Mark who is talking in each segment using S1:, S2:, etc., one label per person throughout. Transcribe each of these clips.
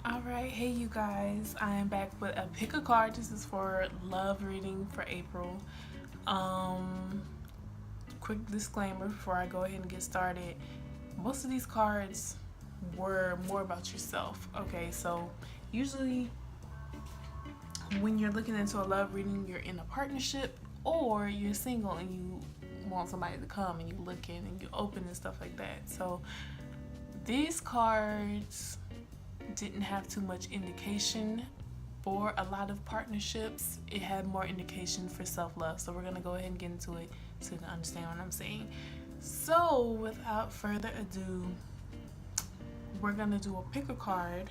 S1: Alright, hey you guys, I am back with a pick a card. This is for love reading for April. Um, Quick disclaimer before I go ahead and get started. Most of these cards were more about yourself. Okay, so usually when you're looking into a love reading, you're in a partnership or you're single and you want somebody to come and you look in and you open and stuff like that. So these cards didn't have too much indication for a lot of partnerships. It had more indication for self-love. So we're going to go ahead and get into it so you can understand what I'm saying. So without further ado, we're going to do a pick a card.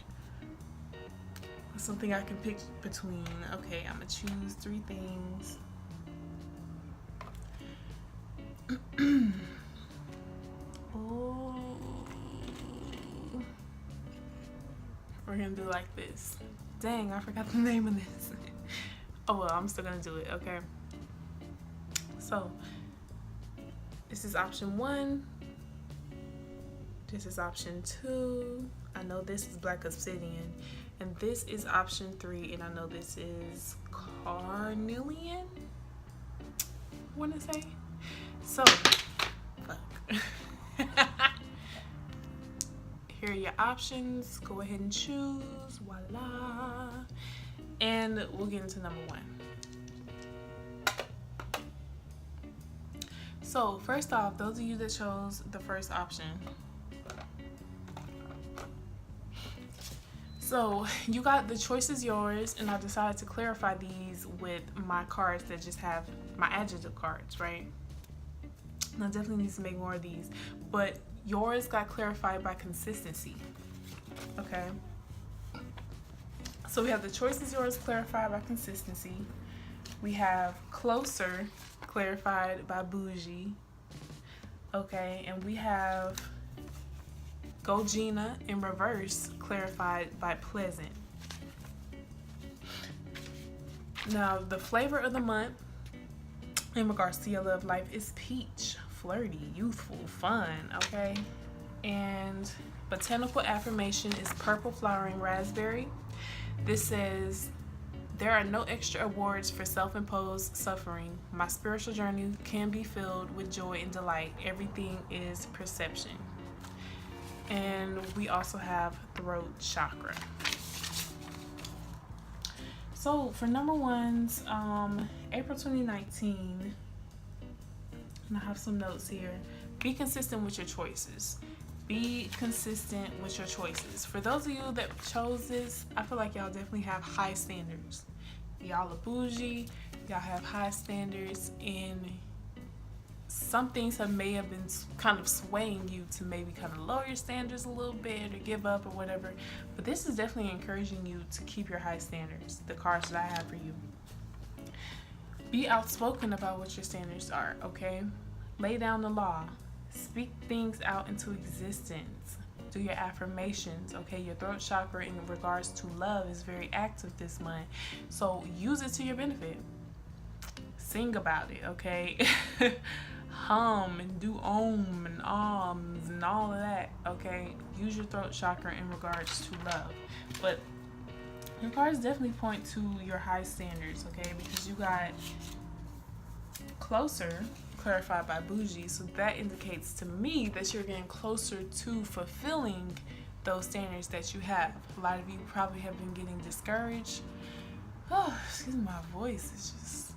S1: Something I can pick between. Okay, I'm going to choose 3 things. Oh. We're gonna do like this. Dang, I forgot the name of this. Oh well, I'm still gonna do it, okay? So, this is option 1. This is option 2. I know this is Black Obsidian. And this is option 3, and I know this is Carnelian, I wanna say. So, fuck. Here are your options. Go ahead and choose. Voila. And we'll get into number 1. So first off, those of you that chose the first option. So you got the choice is yours, and I decided to clarify these with my cards that just have my adjective cards, right? And I definitely need to make more of these. But yours got clarified by consistency. Okay. So we have the choice is yours clarified by consistency. We have closer clarified by bougie. Okay. And we have go Gina in reverse clarified by pleasant. Now the flavor of the month in regards to your love life is peach. Flirty, youthful, fun, okay? And botanical affirmation is purple flowering raspberry. This says, there are no extra awards for self-imposed suffering. My spiritual journey can be filled with joy and delight. Everything is perception. And we also have throat chakra. So for number 1's, April 2019, and I have some notes here. Be consistent with your choices. Be consistent with your choices. For those of you that chose this, I feel like y'all definitely have high standards. Y'all are bougie, y'all have high standards, and some things may have been kind of swaying you to maybe kind of lower your standards a little bit or give up or whatever. But this is definitely encouraging you to keep your high standards, the cards that I have for you. Be outspoken about what your standards are, okay? Lay down the law. Speak things out into existence. Do your affirmations, okay? Your throat chakra in regards to love is very active this month. So use it to your benefit. Sing about it, okay? Hum and do om and ahs and all of that, okay? Use your throat chakra in regards to love. But your cards definitely point to your high standards, okay? Because you got closer clarified by bougie, so that indicates to me that you're getting closer to fulfilling those standards that you have. A lot of you probably have been getting discouraged. Oh, excuse me, my voice is just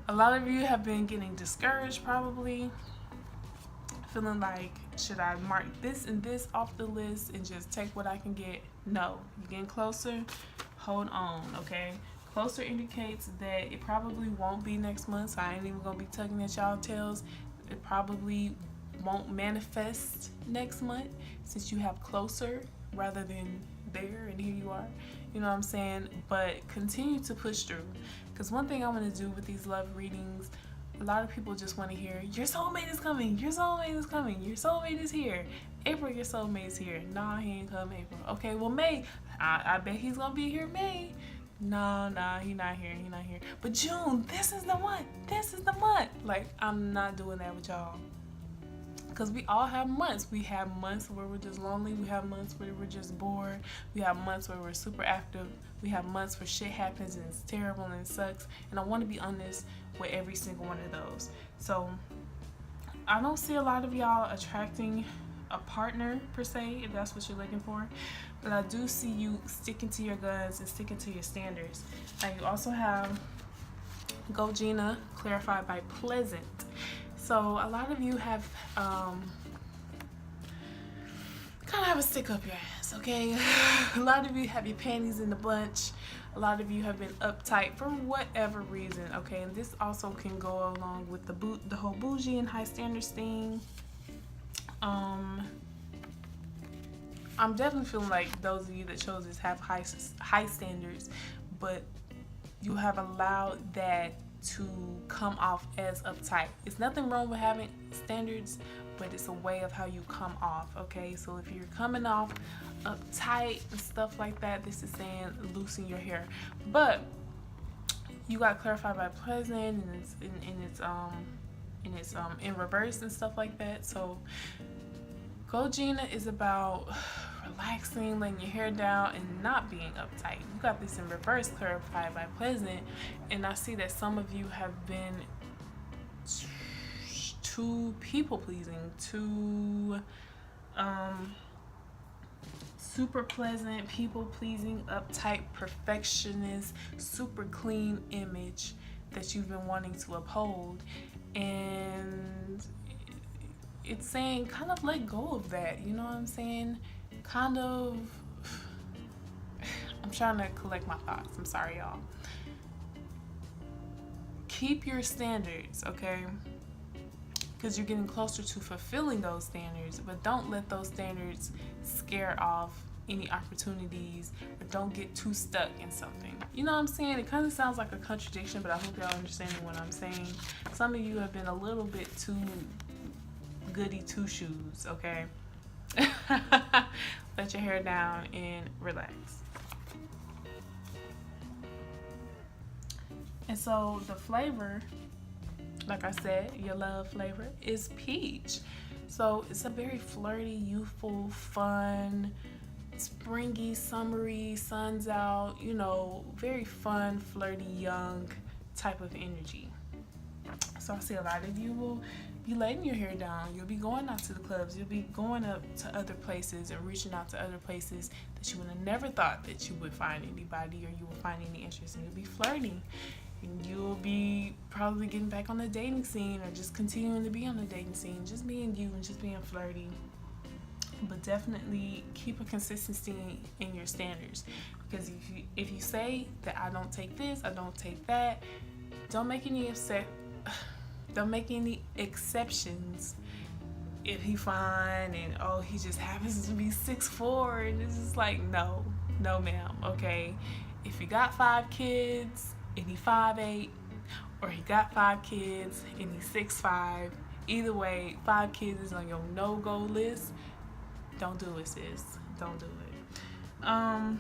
S1: a lot of you have been getting discouraged, probably feeling like, should I mark this and this off the list and just take what I can get? No, you're getting closer. Hold on, okay? Closer indicates that it probably won't be next month, so I ain't even gonna be tugging at y'all tails. It probably won't manifest next month since you have closer rather than there, and here you are. You know what I'm saying? But continue to push through, because one thing I want to do with these love readings, a lot of people just want to hear, your soulmate is coming, your soulmate is coming, your soulmate is here. April, your soulmate is here. Nah, he ain't come April. Okay, well, May, I bet he's gonna be here May. Nah, he not here, But June, this is the one, this is the month. Like, I'm not doing that with y'all. Because we all have months. We have months where we're just lonely. We have months where we're just bored. We have months where we're super active. We have months where shit happens and it's terrible and it sucks. And I want to be honest with every single one of those. So I don't see a lot of y'all attracting a partner per se, if that's what you're looking for. But I do see you sticking to your guns and sticking to your standards. Now you also have Go Gina, clarified by pleasant. So a lot of you have kind of have a stick up your ass, okay? A lot of you have your panties in the bunch. A lot of you have been uptight for whatever reason, okay? And this also can go along with the whole bougie and high standards thing. I'm definitely feeling like those of you that chose this have high standards, but you have allowed that to come off as uptight. It's nothing wrong with having standards, but it's a way of how you come off, okay? So if you're coming off uptight and stuff like that, this is saying loosen your hair. But you got clarified by pleasant, and it's in reverse and stuff like that. So Go Gina is about relaxing, letting your hair down, and not being uptight. You got this in reverse, clarified by pleasant, and I see that some of you have been too people pleasing, too super pleasant, people pleasing, uptight, perfectionist, super clean image that you've been wanting to uphold. And it's saying kind of let go of that, you know what I'm saying? Kind of, I'm trying to collect my thoughts. I'm sorry, y'all. Keep your standards, okay? Because you're getting closer to fulfilling those standards, but don't let those standards scare off any opportunities, or don't get too stuck in something. You know what I'm saying? It kind of sounds like a contradiction, but I hope y'all understand what I'm saying. Some of you have been a little bit too goody two shoes, okay? Let your hair down and relax. And so the flavor, like I said, your love flavor is peach. So it's a very flirty, youthful, fun, springy, summery, sun's out, you know, very fun, flirty, young type of energy. So I see a lot of you will be letting your hair down. You'll be going out to the clubs. You'll be going up to other places and reaching out to other places that you would have never thought that you would find anybody, or you would find any interest, and you'll be flirting. And you'll be probably getting back on the dating scene, or just continuing to be on the dating scene, just being you and just being flirty. But definitely keep a consistency in your standards, because if you say that I don't take this, I don't take that, don't make any exceptions if he fine and oh he just happens to be 6'4", and it's just like no ma'am, okay? If you got 5 kids and he 5'8", or he got 5 kids and he's 6'5", either way, 5 kids is on your no-go list. Don't do it, sis. Don't do it. And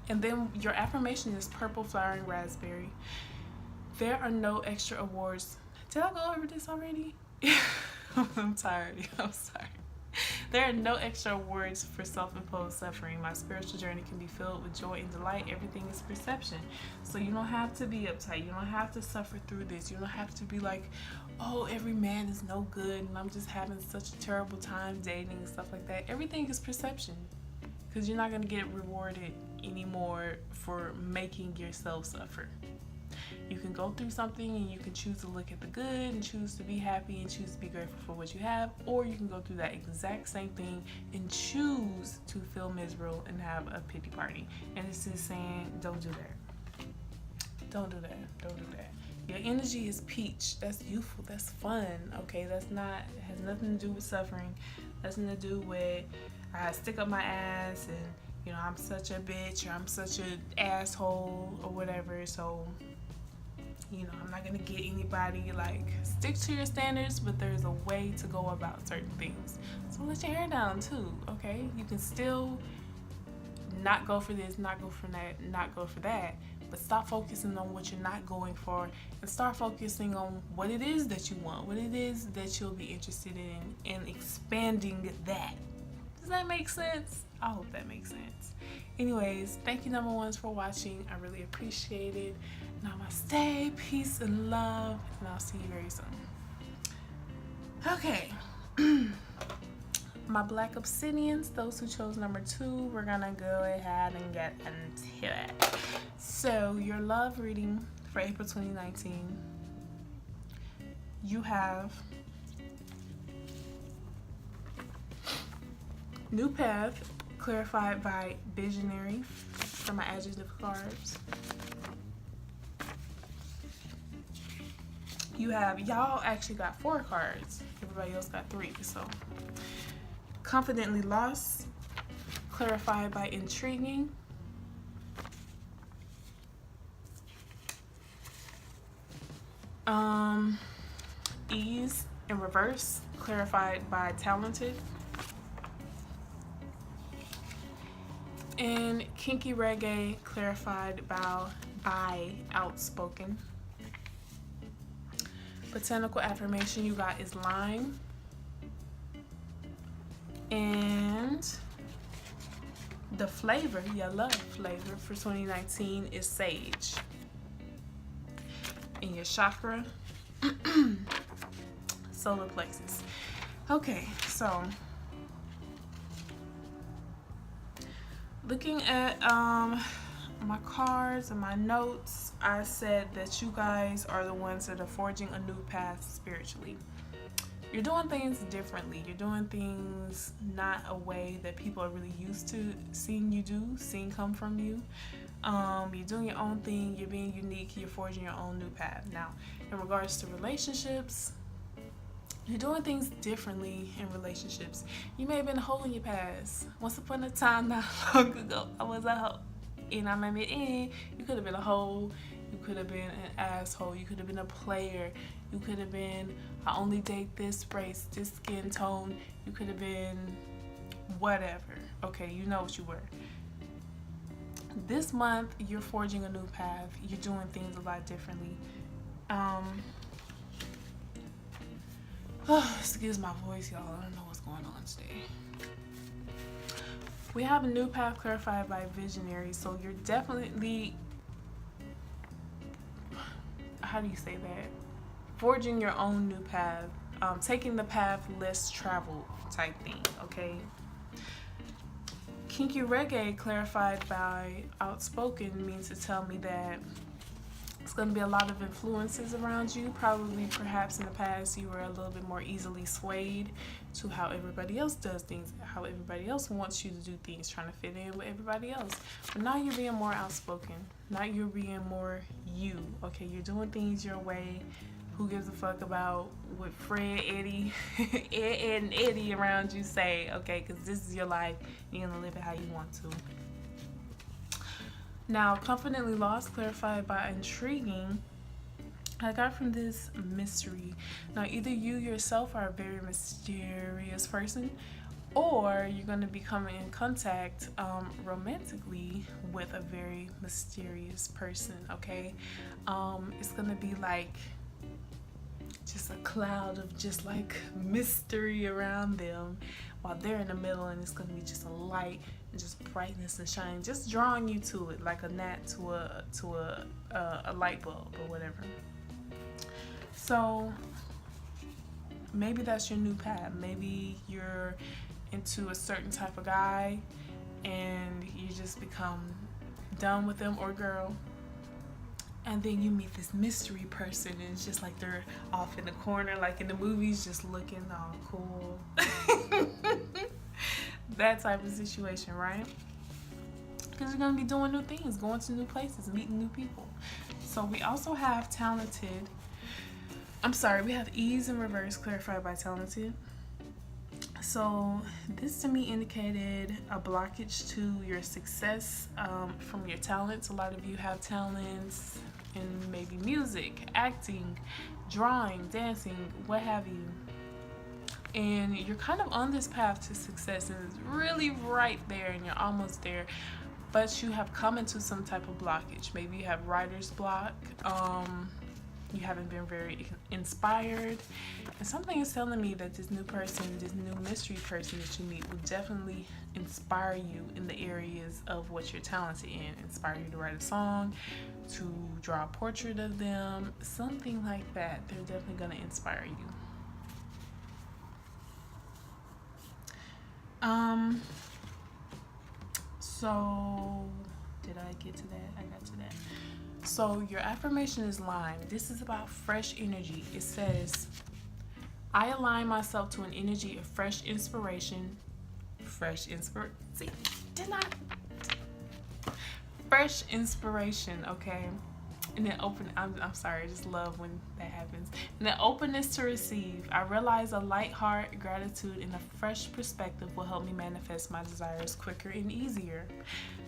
S1: then your affirmation is purple flowering raspberry. There are no extra awards. Did I go over this already? I'm tired. I'm sorry. There are no extra awards for self-imposed suffering. My spiritual journey can be filled with joy and delight. Everything is perception. So you don't have to be uptight. You don't have to suffer through this. You don't have to be like, oh, every man is no good and I'm just having such a terrible time dating and stuff like that. Everything is perception, because you're not going to get rewarded anymore for making yourself suffer. You can go through something and you can choose to look at the good and choose to be happy and choose to be grateful for what you have, or you can go through that exact same thing and choose to feel miserable and have a pity party. And this is saying, don't do that. Don't do that. Don't do that. Your energy is peach. That's youthful. That's fun. Okay, has nothing to do with suffering. Nothing to do with I stick up my ass and you know I'm such a bitch or I'm such an asshole or whatever. So you know, I'm not gonna get anybody. Like, stick to your standards, but there's a way to go about certain things. So let your hair down too, okay? You can still not go for this, not go for that, not go for that, but stop focusing on what you're not going for and start focusing on what it is that you want, what it is that you'll be interested in, and expanding that. Does that make sense? I hope that makes sense. Anyways, thank you number ones for watching. I really appreciate it. Namaste, peace and love, and I'll see you very soon. Okay. My black obsidians, those who chose number 2, we're gonna go ahead and get into it. So your love reading for April 2019, you have new path clarified by visionary for my adjective cards. You have, y'all actually got 4 cards, everybody else got 3, so confidently lost clarified by intriguing. Ease in reverse clarified by talented. And kinky reggae clarified by outspoken. Botanical affirmation you got is lime. And the flavor, your love flavor for 2019 is sage. And your chakra, solar plexus. Okay, so looking at my cards and my notes, I said that you guys are the ones that are forging a new path spiritually. You're doing things differently. You're doing things not a way that people are really used to seeing you do, seeing come from you. You're doing your own thing. You're being unique. You're forging your own new path. Now, in regards to relationships, you're doing things differently in relationships. You may have been a hoe in your past. Once upon a time, not long ago, I was a hoe. And I'm admitting, you could have been a hoe. You could have been an asshole. You could have been a player. You could have been, I only date this race, this skin tone. You could have been whatever. Okay, you know what you were. This month, you're forging a new path. You're doing things a lot differently. Excuse my voice, y'all. I don't know what's going on today. We have a new path clarified by visionary. So you're definitely, how do you say that? Forging your own new path. Taking the path less traveled type thing, okay? Kinky reggae clarified by outspoken means to tell me that it's going to be a lot of influences around you. Probably, perhaps in the past, you were a little bit more easily swayed to how everybody else does things, how everybody else wants you to do things, trying to fit in with everybody else. But now you're being more outspoken. Now you're being more you. Okay, you're doing things your way. Who gives a fuck about what Fred, Eddie, Ed and Eddie around you say? Okay, because this is your life. You're going to live it how you want to. Now, confidently lost, clarified by intriguing. I got from this mystery. Now, either you yourself are a very mysterious person, or you're going to be coming in contact romantically with a very mysterious person, okay? It's going to be like just a cloud of just like mystery around them while they're in the middle, and it's going to be just a light and just brightness and shine, just drawing you to it like a gnat to a light bulb or whatever. So maybe that's your new path. Maybe you're into a certain type of guy and you just become done with them or girl. And then you meet this mystery person, and it's just like they're off in the corner, like in the movies, just looking all cool. That type of situation, right? Because you're going to be doing new things, going to new places, meeting new people. So we also have talented. We have ease in reverse clarified by talented. So this to me indicated a blockage to your success from your talents. A lot of you have talents in maybe music, acting, drawing, dancing, what have you. And you're kind of on this path to success, and it's really right there and you're almost there. but you have come into some type of blockage. Maybe you have writer's block. You haven't been very inspired, and something is telling me that this new person, this new mystery person that you meet, will definitely inspire you in the areas of what you're talented in. Inspire you to write a song, to draw a portrait of them, something like that. They're definitely going to inspire you. So did I get to that? I got to that. So your affirmation is lime. This is about fresh energy. It says, I align myself to an energy of fresh inspiration. Fresh inspiration, okay? And then I'm sorry, I just love when that happens. And then openness to receive. I realize a light heart, gratitude, and a fresh perspective will help me manifest my desires quicker and easier.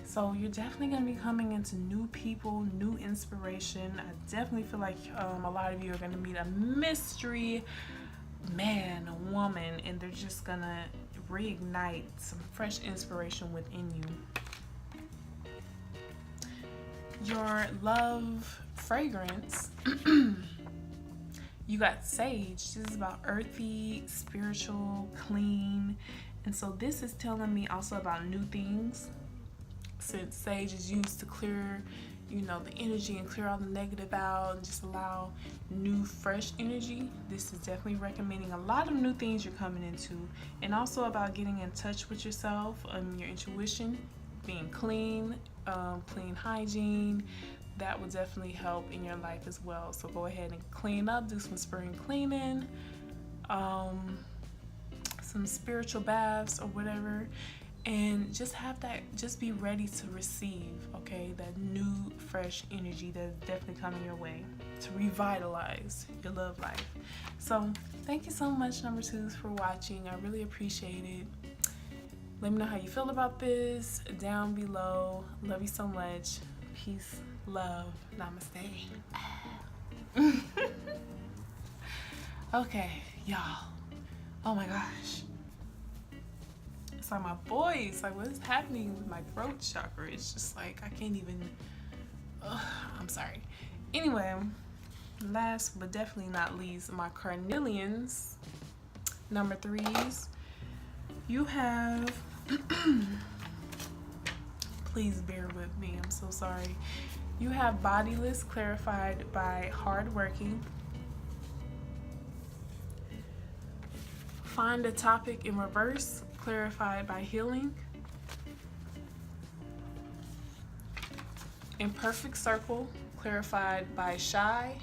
S1: So you're definitely going to be coming into new people, new inspiration. I definitely feel like a lot of you are going to meet a mystery man, a woman, and they're just going to reignite some fresh inspiration within you. Your love fragrance, you got sage. This is about earthy, spiritual, clean. And so this is telling me also about new things, since sage is used to clear, the energy and clear all the negative out and just allow new, fresh energy. This is definitely recommending a lot of new things you're coming into, and also about getting in touch with yourself, your intuition, being clean, clean hygiene. That will definitely help in your life as well. So go ahead and clean up, do some spring cleaning, some spiritual baths or whatever, and just be ready to receive, okay, that new fresh energy that's definitely coming your way to revitalize your love life. So thank you so much, number 2s, for watching. I really appreciate it. Let me know how you feel about this down below. Love you so much. Peace, love, namaste. Okay, y'all. Oh my gosh. It's like my voice. Like, what is happening with my throat chakra? It's just like I can't even. I'm sorry. Anyway, last but definitely not least, my carnelians, number 3s. You have, please bear with me, I'm so sorry. You have bodiless, clarified by hardworking. Find a topic in reverse, clarified by healing. Imperfect circle, clarified by shy.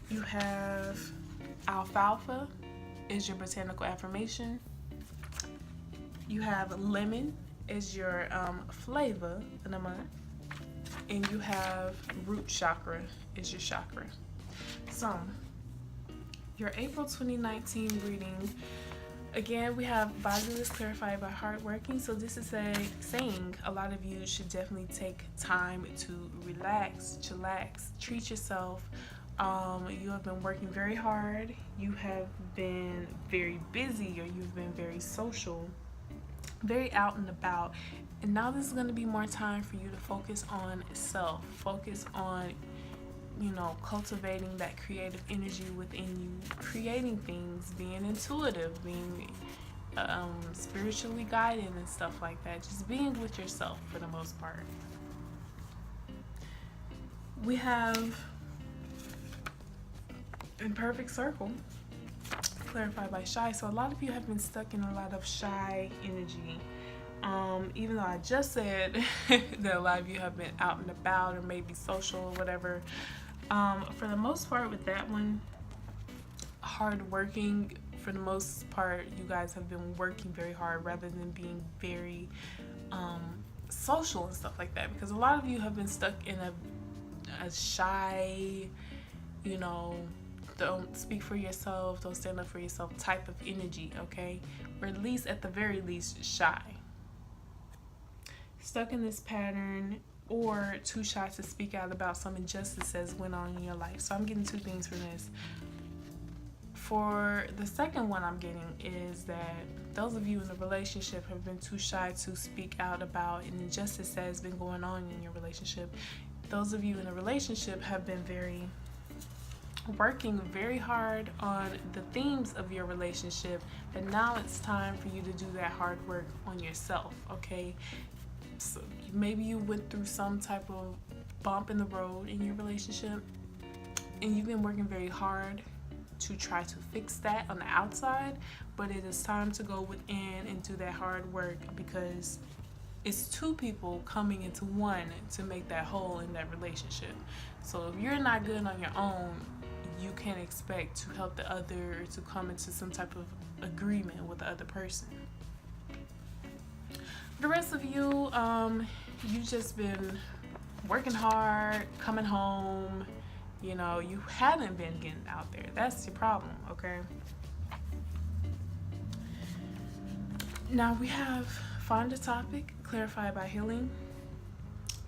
S1: You have alfalfa is your botanical affirmation. You have lemon is your flavor of the month. And you have root chakra is your chakra. So your April 2019 reading, again, we have bodiless, clarified by hardworking. So this is saying a lot of you should definitely take time to relax, chillax, treat yourself. You have been working very hard. You have been very busy, or you've been very social, very out and about. And now this is going to be more time for you to focus on self, focus on, cultivating that creative energy within you, creating things, being intuitive, being spiritually guided and stuff like that. Just being with yourself for the most part. We have imperfect circle, clarified by shy. So a lot of you have been stuck in a lot of shy energy. Even though I just said that a lot of you have been out and about or maybe social or whatever. For the most part with that one, hardworking, for the most part, you guys have been working very hard rather than being very social and stuff like that. Because a lot of you have been stuck in a shy, don't speak for yourself, don't stand up for yourself type of energy, okay? Or at the very least, shy. Stuck in this pattern, or too shy to speak out about some injustice that's went on in your life. So I'm getting 2 things from this. For the second one I'm getting is that those of you in a relationship have been too shy to speak out about an injustice that has been going on in your relationship. Those of you in a relationship have been working very hard on the themes of your relationship, and now it's time for you to do that hard work on yourself, okay? So maybe you went through some type of bump in the road in your relationship, and you've been working very hard to try to fix that on the outside, but it is time to go within and do that hard work, because it's two people coming into one to make that whole in that relationship. So if you're not good on your own, you can't expect to help the other, to come into some type of agreement with the other person. The rest of you, you've just been working hard, coming home. You know, you haven't been getting out there. That's your problem, okay? Now we have find a topic, clarify by healing.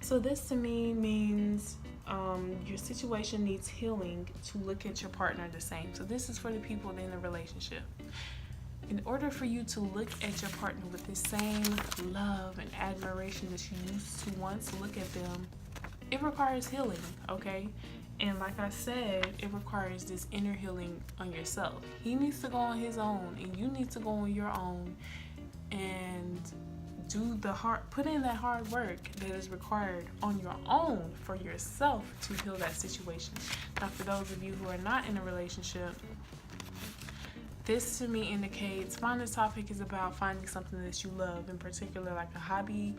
S1: So this to me means your situation needs healing to look at your partner the same. So this is for the people in a relationship. In order for you to look at your partner with the same love and admiration that you used to once look at them, it requires healing, okay? And like I said, it requires this inner healing on yourself. He needs to go on his own, and you need to go on your own and put in that hard work that is required on your own for yourself to heal that situation. Now, for those of you who are not in a relationship, this to me indicates find a topic is about finding something that you love, in particular like a hobby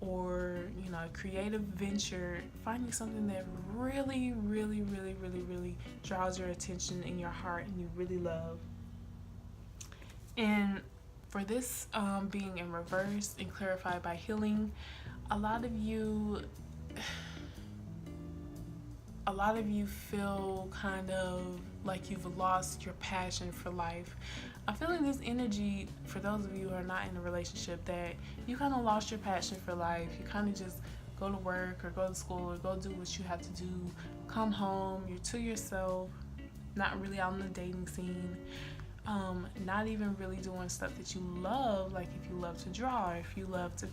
S1: or, you know, a creative venture, finding something that really, really, really, really, really draws your attention in your heart and you really love. And for this being in reverse and clarified by healing, a lot of you feel kind of like you've lost your passion for life. I'm feeling this energy for those of you who are not in a relationship, that you kind of lost your passion for life. You kind of just go to work or go to school or go do what you have to do, come home, you're to yourself, not really out in the dating scene, not even really doing stuff that you love, like if you love to draw, or if you love to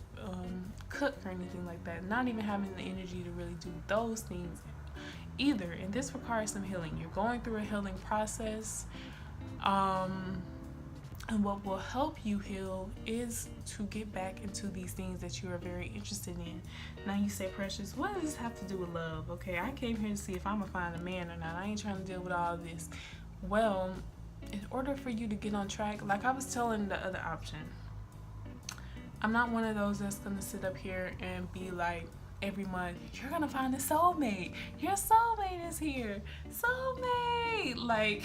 S1: cook or anything like that, not even having the energy to really do those things either. And this requires some healing. You're going through a healing process, and what will help you heal is to get back into these things that you are very interested in. Now you say, Precious, what does this have to do with love? Okay, I came here to see if I'm gonna find a man or not. I ain't trying to deal with all of this. Well, in order for you to get on track, like I was telling the other option, I'm not one of those that's gonna sit up here and be like, every month, you're gonna find a soulmate. Your soulmate is here. Soulmate! Like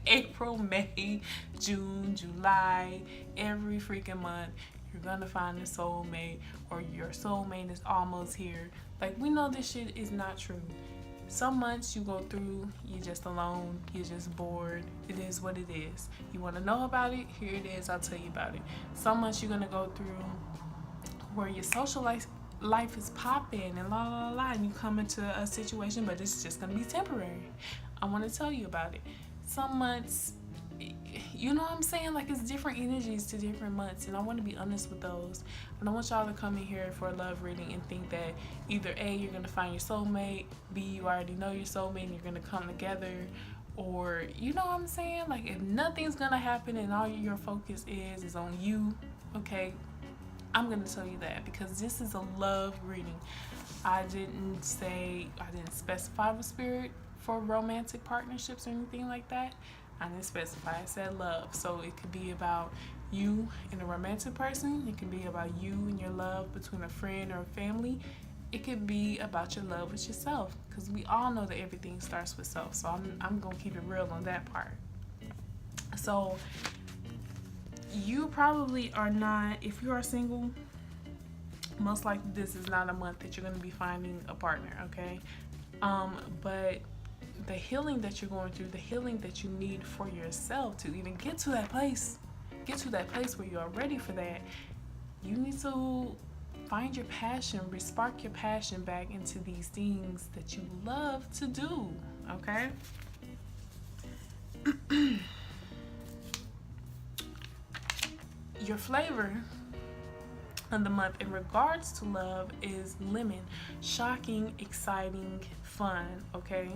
S1: April, May, June, July, every freaking month, you're gonna find a soulmate, or your soulmate is almost here. Like, we know this shit is not true. Some months you go through, you're just alone, you're just bored. It is what it is. You wanna know about it? Here it is, I'll tell you about it. Some months you're gonna go through where your social life is popping and la la la, and you come into a situation, but it's just gonna be temporary. I want to tell you about it. Some months, you know what I'm saying, like it's different energies to different months, and I want to be honest with those. I don't want y'all to come in here for a love reading and think that either A, you're gonna find your soulmate, B, you already know your soulmate and you're gonna come together, or you know what I'm saying, like if nothing's gonna happen and all your focus is on you, okay, I'm going to tell you that because this is a love reading. I didn't specify with spirit for romantic partnerships or anything like that. I didn't specify. I said love. So it could be about you and a romantic person. It can be about you and your love between a friend or a family. It could be about your love with yourself, because we all know that everything starts with self. So I'm going to keep it real on that part. So you probably are not, if you are single, most likely this is not a month that you're going to be finding a partner, okay? But the healing that you're going through, the healing that you need for yourself to even get to that place where you are ready for that, you need to find your passion, respark your passion back into these things that you love to do, okay? your flavor of the month in regards to love is lemon. Shocking, exciting, fun, okay?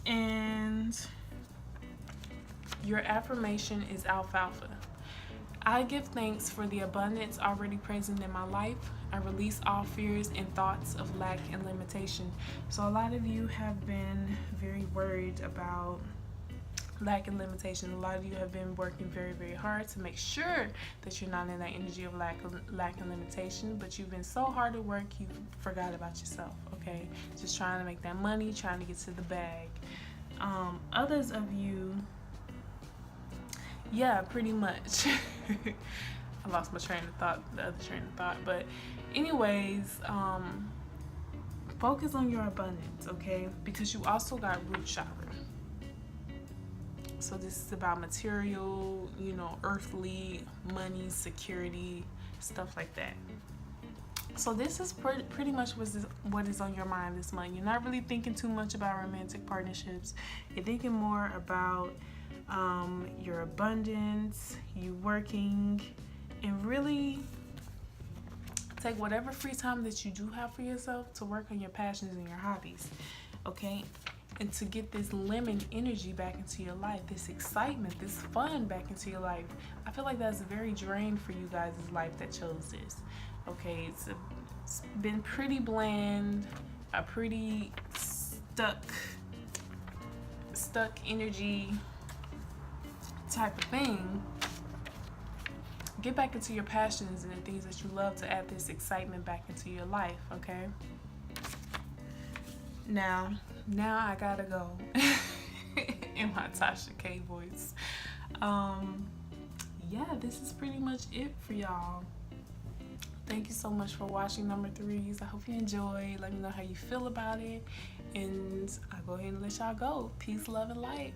S1: And your affirmation is alfalfa. I give thanks for the abundance already present in my life. I release all fears and thoughts of lack and limitation. So a lot of you have been very worried about lack and limitation. A lot of you have been working very, very hard to make sure that you're not in that energy of lack and limitation, but you've been so hard at work, you forgot about yourself, okay? Just trying to make that money, trying to get to the bag. Others of you, yeah, pretty much. I lost my train of thought, the other train of thought. But anyways, focus on your abundance, okay? Because you also got root chakra. So this is about material, earthly, money, security, stuff like that. So this is pretty much what is on your mind this month. You're not really thinking too much about romantic partnerships. You're thinking more about your abundance, you working, and really take whatever free time that you do have for yourself to work on your passions and your hobbies, okay? And to get this lemon energy back into your life, this excitement, this fun back into your life. I feel like that's very drained for you guys' life that chose this, okay? It's been pretty bland, a pretty stuck energy type of thing. Get back into your passions and the things that you love to add this excitement back into your life, okay? Now I gotta go in my Tasha K voice. Yeah, this is pretty much it for y'all. Thank you so much for watching number 3s. I hope you enjoyed. Let me know how you feel about it. And I'll go ahead and let y'all go. Peace, love, and light.